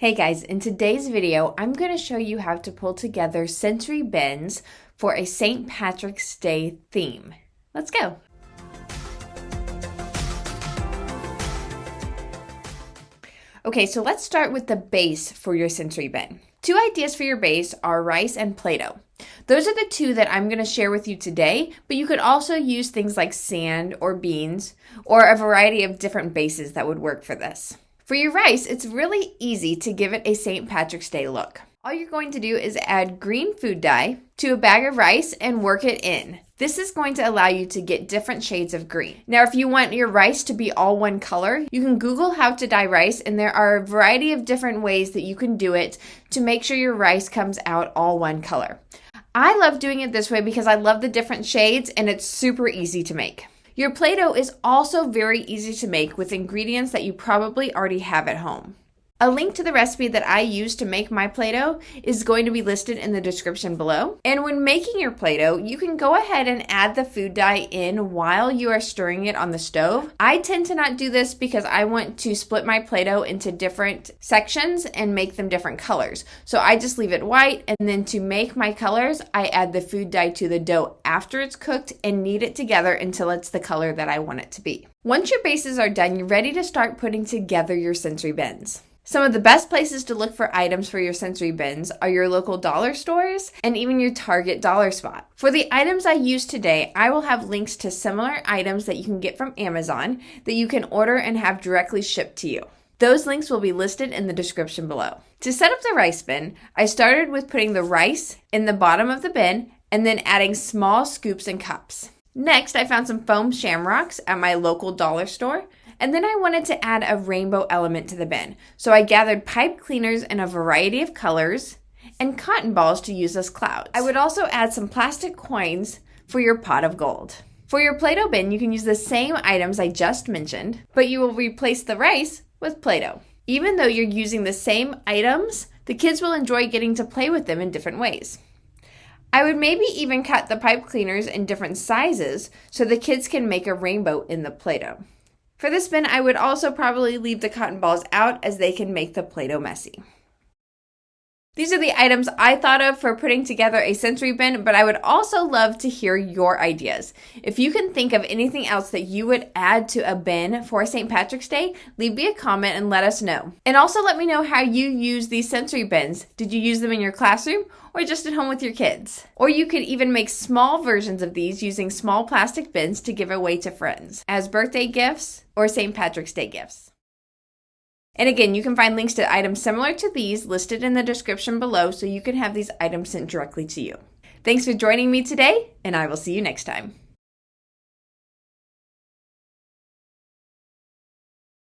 Hey guys, in today's video, I'm going to show you how to pull together sensory bins for a St. Patrick's Day theme. Let's go. Okay, so let's start with the base for your sensory bin. Two ideas for your base are rice and Play-Doh. Those are the two that I'm going to share with you today, but you could also use things like sand or beans or a variety of different bases that would work for this. For your rice, it's really easy to give it a St. Patrick's Day look. All you're going to do is add green food dye to a bag of rice and work it in. This is going to allow you to get different shades of green. Now, if you want your rice to be all one color, you can Google how to dye rice, and there are a variety of different ways that you can do it to make sure your rice comes out all one color. I love doing it this way because I love the different shades and it's super easy to make. Your Play-Doh is also very easy to make with ingredients that you probably already have at home. A link to the recipe that I use to make my Play-Doh is going to be listed in the description below. And when making your Play-Doh, you can go ahead and add the food dye in while you are stirring it on the stove. I tend to not do this because I want to split my Play-Doh into different sections and make them different colors. So I just leave it white, and then to make my colors, I add the food dye to the dough after it's cooked and knead it together until it's the color that I want it to be. Once your bases are done, you're ready to start putting together your sensory bins. Some of the best places to look for items for your sensory bins are your local dollar stores and even your Target dollar spot. For the items I use today, I will have links to similar items that you can get from Amazon that you can order and have directly shipped to you. Those links will be listed in the description below. To set up the rice bin, I started with putting the rice in the bottom of the bin and then adding small scoops and cups. Next, I found some foam shamrocks at my local dollar store. And then I wanted to add a rainbow element to the bin. So I gathered pipe cleaners in a variety of colors and cotton balls to use as clouds. I would also add some plastic coins for your pot of gold. For your Play-Doh bin, you can use the same items I just mentioned, but you will replace the rice with Play-Doh. Even though you're using the same items, the kids will enjoy getting to play with them in different ways. I would maybe even cut the pipe cleaners in different sizes so the kids can make a rainbow in the Play-Doh. For this bin, I would also probably leave the cotton balls out as they can make the Play-Doh messy. These are the items I thought of for putting together a sensory bin, but I would also love to hear your ideas. If you can think of anything else that you would add to a bin for St. Patrick's Day, leave me a comment and let us know. And also let me know how you use these sensory bins. Did you use them in your classroom or just at home with your kids? Or you could even make small versions of these using small plastic bins to give away to friends as birthday gifts or St. Patrick's Day gifts. And again, you can find links to items similar to these listed in the description below so you can have these items sent directly to you. Thanks for joining me today, and I will see you next time.